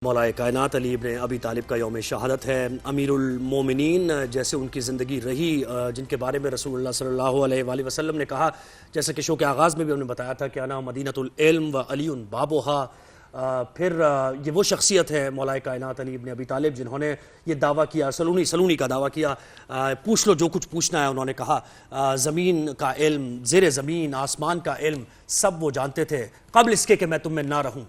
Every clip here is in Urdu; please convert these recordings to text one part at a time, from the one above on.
مولا کائنات علی ابن ابی طالب کا یوم شہادت ہے۔ امیر المومنین جیسے ان کی زندگی رہی، جن کے بارے میں رسول اللہ صلی اللہ علیہ وآلہ وسلم نے کہا، جیسے کہ شو کے آغاز میں بھی انہوں نے بتایا تھا کہ انا مدینۃ العلم و علی بابوہا۔ پھر یہ وہ شخصیت ہے مولا کائنات علی ابن ابی طالب جنہوں نے یہ دعویٰ کیا، سلونی کا دعویٰ کیا، پوچھ لو جو کچھ پوچھنا ہے، انہوں نے کہا زمین کا علم، زیر زمین آسمان کا علم سب وہ جانتے تھے قبل اس کے کہ میں تم میں نہ رہوں۔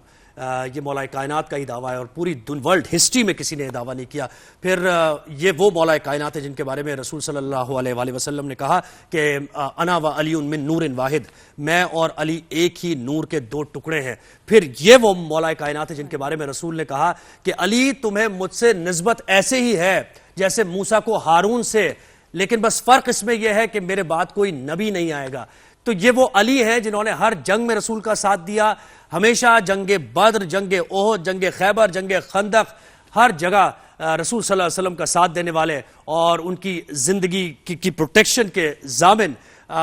یہ مولا کائنات کا ہی دعویٰ ہے اور پوری ورلڈ ہسٹری میں کسی نے دعویٰ نہیں کیا۔ پھر یہ وہ مولا کائنات ہے جن کے بارے میں رسول صلی اللہ علیہ وآلہ وسلم نے کہا کہ انا و علی من نور واحد، میں اور علی ایک ہی نور کے دو ٹکڑے ہیں۔ پھر یہ وہ مولا کائنات ہے جن کے بارے میں رسول نے کہا کہ علی تمہیں مجھ سے نسبت ایسے ہی ہے جیسے موسیٰ کو ہارون سے، لیکن بس فرق اس میں یہ ہے کہ میرے بعد کوئی نبی نہیں آئے گا۔ تو یہ وہ علی ہیں جنہوں نے ہر جنگ میں رسول کا ساتھ دیا، ہمیشہ جنگ بدر، جنگ احد، جنگ خیبر، جنگ خندق، ہر جگہ رسول صلی اللہ علیہ وسلم کا ساتھ دینے والے اور ان کی زندگی کی پروٹیکشن کے ضامن۔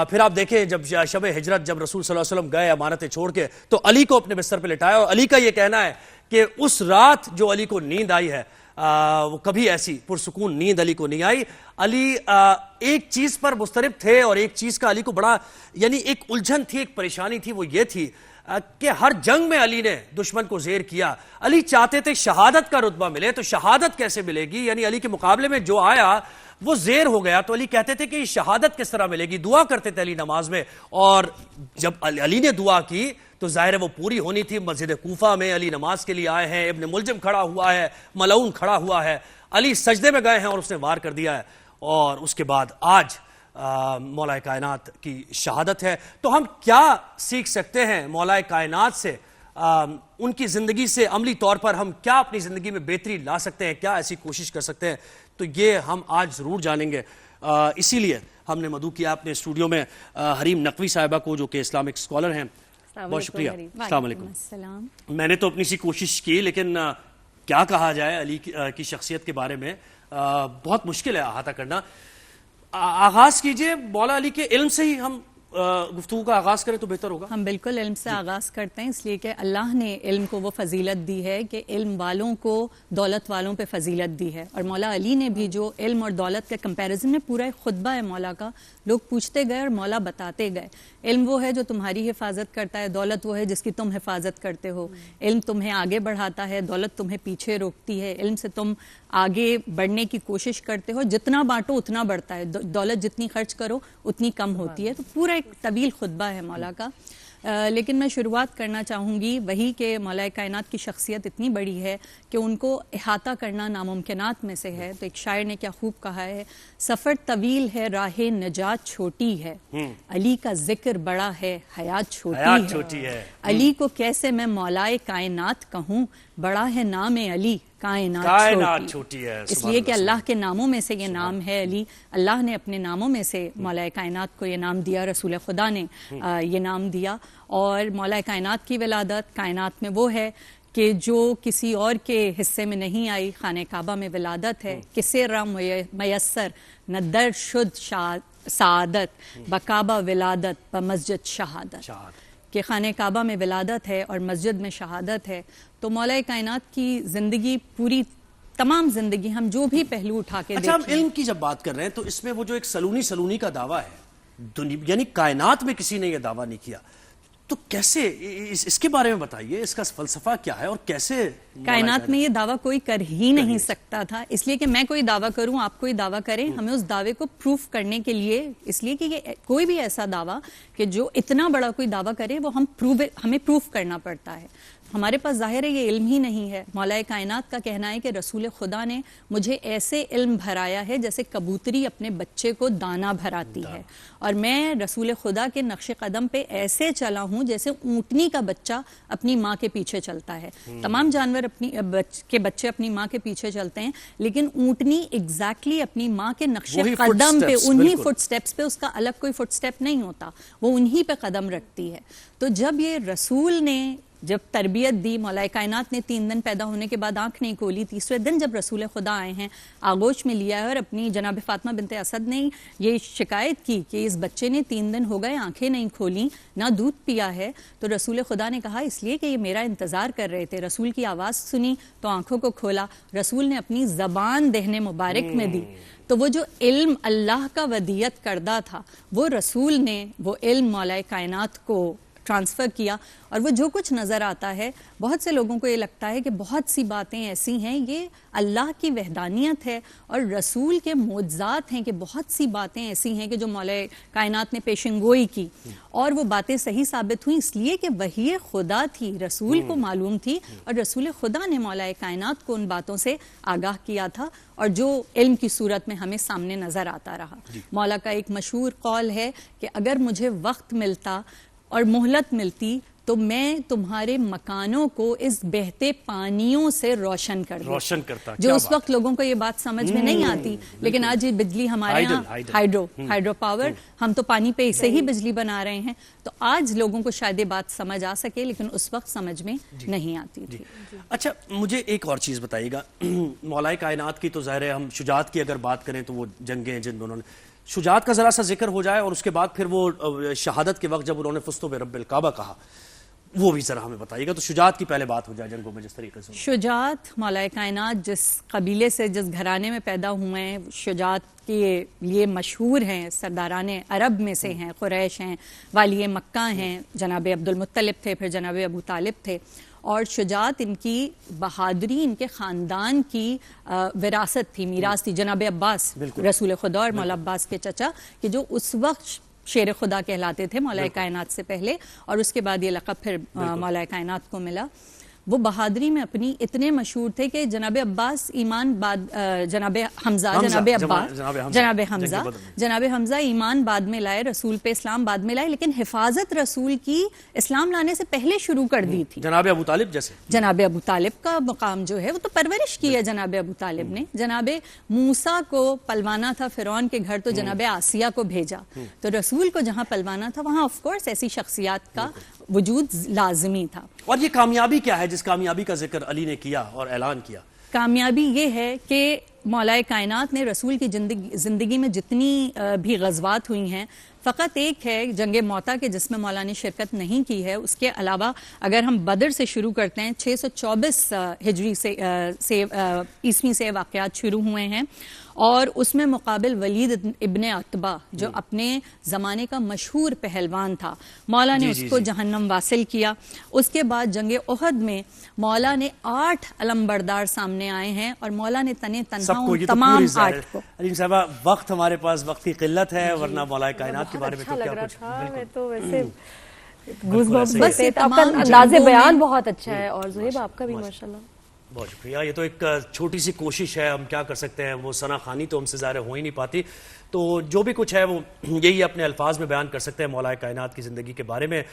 پھر آپ دیکھیں جب شب ہجرت جب رسول صلی اللہ علیہ وسلم گئے امانتیں چھوڑ کے، تو علی کو اپنے بستر پہ لٹایا، اور علی کا یہ کہنا ہے کہ اس رات جو علی کو نیند آئی ہے وہ کبھی ایسی پرسکون نیند علی کو نہیں آئی۔ علی ایک چیز پر مضطرب تھے، اور ایک چیز کا علی کو بڑا یعنی ایک الجھن تھی، ایک پریشانی تھی، وہ یہ تھی کہ ہر جنگ میں علی نے دشمن کو زیر کیا۔ علی چاہتے تھے شہادت کا رتبہ ملے، تو شہادت کیسے ملے گی؟ یعنی علی کے مقابلے میں جو آیا وہ زیر ہو گیا، تو علی کہتے تھے کہ یہ شہادت کس طرح ملے گی؟ دعا کرتے تھے علی نماز میں، اور جب علی نے دعا کی تو ظاہر ہے وہ پوری ہونی تھی۔ مسجد کوفہ میں علی نماز کے لیے آئے ہیں، ابن ملجم کھڑا ہوا ہے، ملعون کھڑا ہوا ہے، علی سجدے میں گئے ہیں اور اس نے وار کر دیا ہے، اور اس کے بعد آج مولا کائنات کی شہادت ہے۔ تو ہم کیا سیکھ سکتے ہیں مولا کائنات سے؟ ان کی زندگی سے عملی طور پر ہم کیا اپنی زندگی میں بہتری لا سکتے ہیں؟ کیا ایسی کوشش کر سکتے ہیں؟ تو یہ ہم آج ضرور جانیں گے۔ اسی لیے ہم نے مدعو کیا اپنے اسٹوڈیو میں حریم نقوی صاحبہ کو، جو کہ اسلامک اسکالر ہیں۔ بہت شکریہ۔ السلام علیکم۔ میں نے تو اپنی سی کوشش کی، لیکن کیا کہا جائے علی کی شخصیت کے بارے میں، بہت مشکل ہے احاطہ کرنا۔ آغاز کیجئے مولا علی کے علم سے ہی ہم گفتگو کا آغاز کریں تو بہتر ہوگا۔ ہم بالکل علم سے آغاز کرتے ہیں، اس لیے کہ اللہ نے علم کو وہ فضیلت دی ہے کہ علم والوں کو دولت والوں پہ فضیلت دی ہے، اور مولا علی نے بھی جو علم اور دولت کے کمپیریزن میں پورا ایک خطبہ ہے مولا کا، لوگ پوچھتے گئے اور مولا بتاتے گئے۔ علم وہ ہے جو تمہاری حفاظت کرتا ہے، دولت وہ ہے جس کی تم حفاظت کرتے ہو۔ علم تمہیں آگے بڑھاتا ہے، دولت تمہیں پیچھے روکتی ہے۔ علم سے تم آگے بڑھنے کی کوشش کرتے ہو، جتنا بانٹو اتنا بڑھتا ہے، دولت جتنی خرچ کرو اتنی کم ہوتی ہے۔ تو پورا ایک طویل خطبہ ہے مولا کا، لیکن میں شروعات کرنا چاہوں گی وہی کہ مولا کائنات کی شخصیت اتنی بڑی ہے کہ ان کو احاطہ کرنا ناممکنات میں سے ہے۔ تو ایک شاعر نے کیا خوب کہا ہے، سفر طویل ہے راہ نجات چھوٹی ہے، علی کا ذکر بڑا ہے حیات چھوٹی ہے۔ علی کو کیسے میں مولائے کائنات کہوں، بڑا ہے نام علی کائنات چھوٹی ہے۔ اس لیے کہ اللہ کے ناموں میں سے یہ نام ہے علی، اللہ نے اپنے ناموں میں سے مولا کائنات کو یہ نام دیا، رسول خدا نے یہ نام دیا۔ اور مولا کائنات کی ولادت کائنات میں وہ ہے کہ جو کسی اور کے حصے میں نہیں آئی۔ خانہ کعبہ میں ولادت ہے، کسے را میسر نہ در شد سعادت، بکعبہ ولادت بمسجد شہادت، کہ خانہ کعبہ میں ولادت ہے اور مسجد میں شہادت ہے۔ تو مولا کائنات کی زندگی، پوری تمام زندگی ہم جو بھی پہلو اٹھا کے دیکھیں۔ ہم علم کی جب بات کر رہے ہیں تو اس میں وہ جو ایک سلونی کا دعویٰ ہے، یعنی کائنات میں کسی نے یہ دعویٰ نہیں کیا، تو کیسے اس کے بارے میں بتائیے، اس کا فلسفہ کیا ہے اور کیسے؟ کائنات میں یہ دعویٰ کوئی کر ہی نہیں سکتا تھا، اس لیے کہ میں کوئی دعویٰ کروں، آپ کوئی دعویٰ کریں، ہمیں اس دعوے کو پروف کرنے کے لیے، اس لیے کہ یہ کوئی بھی ایسا دعویٰ کہ جو اتنا بڑا کوئی دعویٰ کرے وہ ہمیں پروف کرنا پڑتا ہے۔ ہمارے پاس ظاہر ہے یہ علم ہی نہیں ہے۔ مولا کائنات کا کہنا ہے کہ رسول خدا نے مجھے ایسے علم بھرایا ہے جیسے کبوتری اپنے بچے کو دانہ بھراتی ہے، اور میں رسول خدا کے نقش قدم پہ ایسے چلا ہوں جیسے اونٹنی کا بچہ اپنی ماں کے پیچھے چلتا ہے۔ تمام جانور کے بچے اپنی ماں کے پیچھے چلتے ہیں، لیکن اونٹنی ایگزیکٹلی اپنی ماں کے نقش قدم پہ، انہی فٹ سٹیپس پہ، اس کا الگ کوئی فٹ سٹیپ نہیں ہوتا، وہ انہی پہ قدم رکھتی ہے۔ تو جب یہ رسول نے جب تربیت دی، مولا کائنات نے 3 دن پیدا ہونے کے بعد آنکھ نہیں کھولی، تیسرے دن جب رسول خدا آئے ہیں، آغوش میں لیا ہے، اور اپنی جناب فاطمہ بنت اسد نے یہ شکایت کی کہ اس بچے نے 3 دن ہو گئے آنکھیں نہیں کھولیں، نہ دودھ پیا ہے، تو رسول خدا نے کہا اس لیے کہ یہ میرا انتظار کر رہے تھے۔ رسول کی آواز سنی تو آنکھوں کو کھولا، رسول نے اپنی زبان دہنے مبارک میں دی، تو وہ جو علم اللہ کا ودیت کردہ تھا وہ رسول نے وہ علم مولا کائنات کو ٹرانسفر کیا، اور وہ جو کچھ نظر آتا ہے بہت سے لوگوں کو یہ لگتا ہے کہ بہت سی باتیں ایسی ہیں، یہ اللہ کی وحدانیت ہے اور رسول کے معجزات ہیں کہ بہت سی باتیں ایسی ہیں کہ جو مولا کائنات نے پیشن گوئی کی اور وہ باتیں صحیح ثابت ہوئیں، اس لیے کہ وحی خدا تھی، رسول کو معلوم تھی، اور رسول خدا نے مولا کائنات کو ان باتوں سے آگاہ کیا تھا، اور جو علم کی صورت میں ہمیں سامنے نظر آتا رہا۔ مولا کا ایک مشہور قول ہے کہ اگر مجھے وقت ملتا اور مہلت ملتی تو میں تمہارے مکانوں کو اس بہتے پانیوں سے روشن کرتا، جو اس وقت لوگوں کو یہ بات سمجھ میں نہیں آتی، لیکن آج یہ بجلی ہمارے یہاں ہائیڈرو پاور، ہم تو پانی پہ اسے ہی بجلی بنا رہے ہیں، تو آج لوگوں کو شاید یہ بات سمجھ آ سکے، لیکن اس وقت سمجھ میں نہیں آتی تھی۔ اچھا مجھے ایک اور چیز بتائیے گا، مولا کائنات کی تو ظاہر ہے، ہم شجاعت کی اگر بات کریں تو وہ جنگیں جن دونوں نے، شجاعت کا ذرا سا ذکر ہو جائے، اور اس کے بعد پھر وہ شہادت کے وقت جب انہوں نے فزت برب الکعبہ کہا وہ بھی ذرا ہمیں بتائیے گا، تو شجاعت کی پہلے بات ہو جائے جنگوں میں جس طریقے سے۔ شجاعت مولا کائنات جس قبیلے سے، جس گھرانے میں پیدا ہوئے ہیں، شجاعت کے لیے مشہور ہیں، سرداران عرب میں سے ہیں، قریش ہیں، والی مکہ ہیں، جناب عبد المطلب تھے، پھر جناب ابو طالب تھے، اور شجاعت ان کی بہادری ان کے خاندان کی وراثت تھی، میراث تھی۔ جناب عباس رسول خدا اور مولا عباس کے چچا، کہ جو اس وقت شیر خدا کہلاتے تھے مولا کائنات سے پہلے، اور اس کے بعد یہ لقب پھر مولا کائنات کو ملا، وہ بہادری میں اپنی اتنے مشہور تھے کہ جناب عباس ایمان بعد جناب حمزہ ایمان بعد میں لائے، رسول پہ اسلام بعد میں لائے، لیکن حفاظت رسول کی اسلام لانے سے پہلے شروع کر دی تھی۔ جناب ابو طالب جیسے، جناب ابو طالب کا مقام جو ہے وہ تو پرورش کی ہے جناب ابو طالب نے۔ جناب موسیٰ کو پلوانا تھا فرعون کے گھر، تو جناب آسیہ کو بھیجا، تو رسول کو جہاں پلوانا تھا وہاں آف کورس ایسی شخصیات کا وجود لازمی تھا۔ اور یہ کامیابی کیا ہے جس کامیابی کا ذکر علی نے کیا اور اعلان کیا؟ کامیابی یہ ہے کہ مولا کائنات نے رسول کی زندگی میں جتنی بھی غزوات ہوئی ہیں، فقط ایک ہے جنگ موتا کے جس میں مولا نے شرکت نہیں کی ہے، اس کے علاوہ اگر ہم بدر سے شروع کرتے ہیں، 624 ہجری سے عیسوی سے واقعات شروع ہوئے ہیں، اور اس میں مقابل ولید ابن عتبہ جو اپنے زمانے کا مشہور پہلوان تھا، مولا نے اس کو جہنم واصل کیا۔ اس کے بعد جنگ احد میں مولا نے 8 علمبردار سامنے آئے ہیں، اور مولا نے تنہا ان تمام 8 کو۔ علیم صاحبہ وقت ہمارے پاس وقت کی قلت ہے، ورنہ مولا کائنات کے بارے میں تو کیا کچھ، میں تو ویسے بس آپ کا انداز بیان بہت اچھا ہے، اور زہیب آپ کا بھی ماشاءاللہ بہت شکریہ۔ یہ تو ایک چھوٹی سی کوشش ہے، ہم کیا کر سکتے ہیں، وہ ثنا خوانی تو ہم سے ظاہر ہو ہی نہیں پاتی، تو جو بھی کچھ ہے وہ یہی اپنے الفاظ میں بیان کر سکتے ہیں مولا کائنات کی زندگی کے بارے میں۔